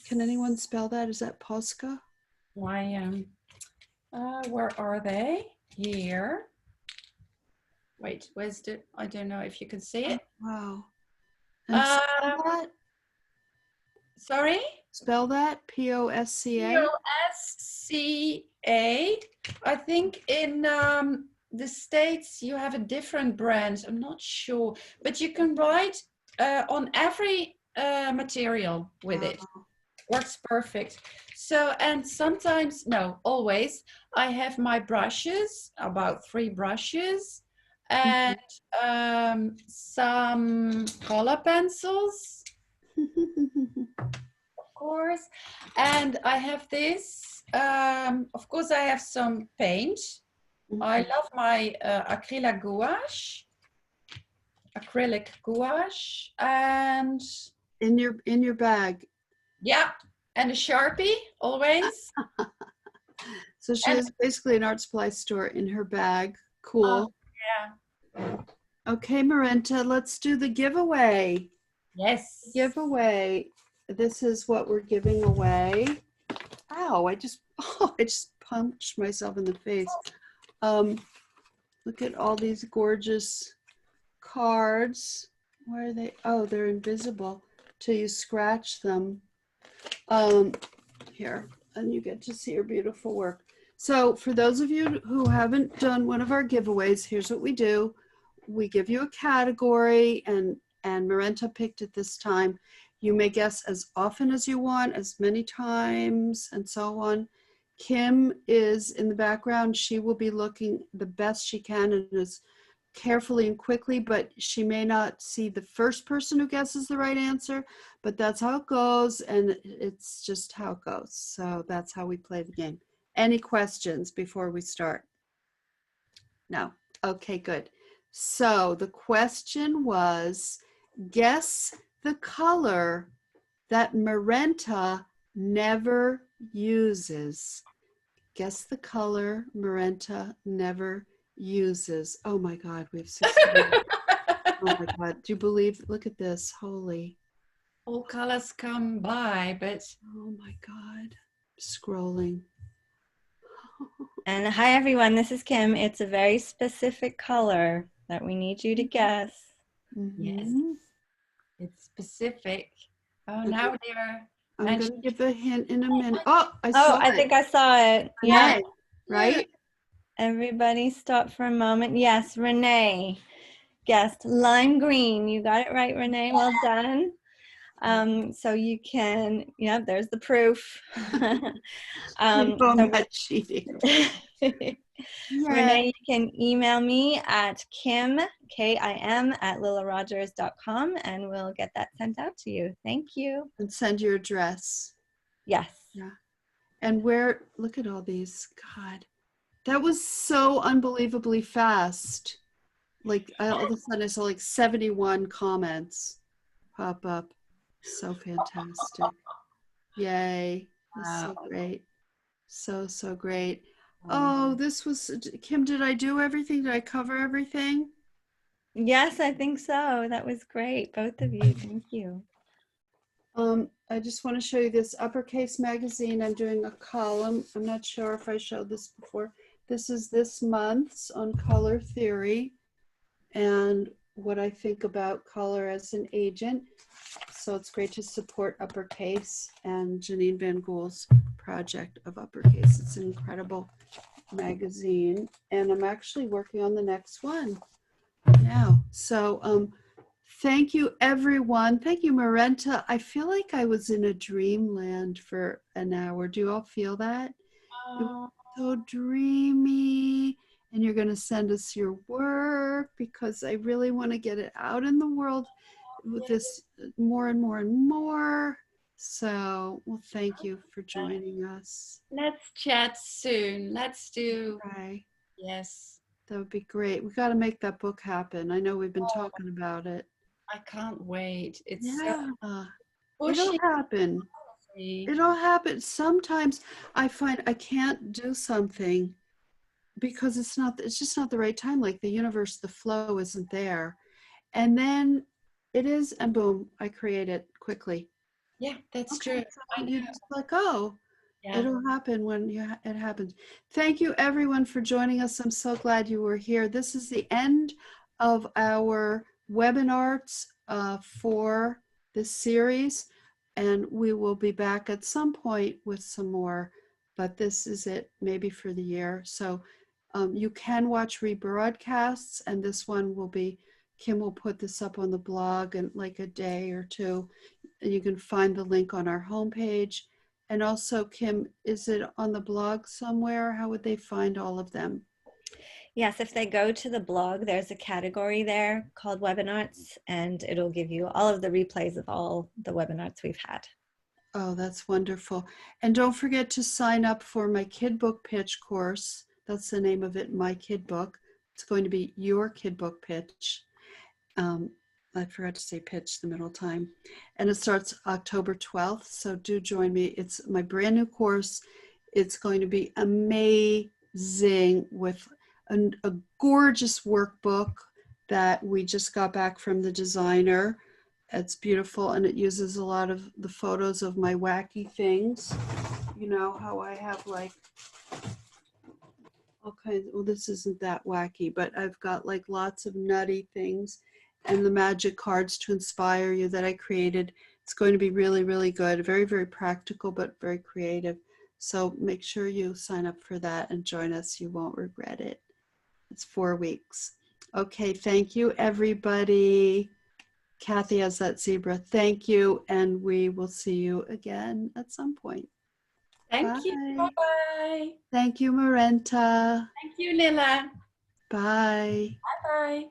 Can anyone spell that? Is that Posca? Where are they? Here. Wait, where's the, I don't know if you can see it. Wow. And spell that? Sorry? Spell that, P-O-S-C-A? P-O-S-C-A. I think in the States you have a different brand. I'm not sure. But you can write on every material with it. Works perfect. So, and sometimes, no, always, I have my brushes, about 3 brushes, and some color pencils, of course. And I have this, of course, I have some paint. I love my acrylic gouache, and in your bag. yeah, and a Sharpie always. So she has basically an art supply store in her bag. Cool. Yeah. Okay, Marenta, let's do the giveaway. Yes. Giveaway. This is what we're giving away. Ow, I just punched myself in the face. Look at all these gorgeous cards. Where are they? Oh, they're invisible till you scratch them. Here, and you get to see your beautiful work. So for those of you who haven't done one of our giveaways, here's what we do. We give you a category, and Marenta picked it this time. You may guess as often as you want, as many times, and so on. Kim is in the background. She will be looking the best she can and as carefully and quickly, but she may not see the first person who guesses the right answer, but that's how it goes, and it's just how it goes. So that's how we play the game. Any questions before we start? No. Okay, good. So the question was, guess the color that Marenta never uses. Guess the color Marenta never uses. Oh my God, we have 16. Oh my God, do you believe? Look at this, holy. All colors come by, but. Oh my God, scrolling. And hi everyone, this is Kim. It's a very specific color that we need you to guess. Yes, it's specific. Oh, Okay. now they're. I'm going to give a hint in a minute. Oh, I think I saw it. Yeah, Yeah. right? Everybody stop for a moment. Yes, Renee guessed lime green. You got it right, Renee. Well done. So you can, yeah, there's the proof. I'm not cheating. Renee, you can email me at Kim, K-I-M, @LillaRogers.com, and we'll get that sent out to you. Thank you. And send your address. Yes. Yeah. And where, look at all these. God, that was so unbelievably fast. Like all of a sudden I saw like 71 comments pop up. So fantastic. Yay. That's so great. So great. Oh, this was, Kim, did I do everything? Did I cover everything? Yes, I think so. That was great. Both of you. Thank you. I just want to show you this Uppercase magazine. I'm doing a column. I'm not sure if I showed this before. This is this month's on color theory and what I think about color as an agent. So it's great to support Uppercase and Janine Van Gool's project of Uppercase. It's an incredible magazine, and I'm actually working on the next one now. So thank you, everyone. Thank you, Marenta. I feel like I was in a dreamland for an hour. Do you all feel that? It was so dreamy. And you're going to send us your work because I really want to get it out in the world with this more and more and more. So, well, thank you for joining us. Let's chat soon. Let's do. Okay. Yes. That would be great. We got to make that book happen. I know we've been talking about it. I can't wait. It's it'll happen. It'll happen. Sometimes I find I can't do something because it's just not the right time. Like the universe, the flow isn't there. And then it is, and boom, I create it quickly. Yeah, that's true. So you just like, oh, Yeah. It'll happen when it happens. Thank you everyone for joining us. I'm so glad you were here. This is the end of our WebinARTS for this series, and we will be back at some point with some more, but this is it maybe for the year. So you can watch rebroadcasts, and this one will be, Kim will put this up on the blog in like a day or two, and you can find the link on our homepage. And also, Kim, is it on the blog somewhere? How would they find all of them? Yes, if they go to the blog, there's a category there called WebinARTS, and it'll give you all of the replays of all the WebinARTS we've had. Oh, that's wonderful. And don't forget to sign up for my kid book pitch course. That's the name of it, My Kid Book. It's going to be Your Kid Book Pitch. I forgot to say pitch the middle time. And it starts October 12th, so do join me. It's my brand new course. It's going to be amazing with a gorgeous workbook that we just got back from the designer. It's beautiful, and it uses a lot of the photos of my wacky things. You know how I have like all kinds, well, this isn't that wacky, but I've got like lots of nutty things and the magic cards to inspire you that I created. It's going to be really, really good. Very, very practical, but very creative. So make sure you sign up for that and join us. You won't regret it. It's 4 weeks. Okay, thank you, everybody. Kathy has that zebra. Thank you, and we will see you again at some point. Thank you. Bye. Bye-bye. Thank you, Marenta. Thank you, Lilla. Bye. Bye-bye.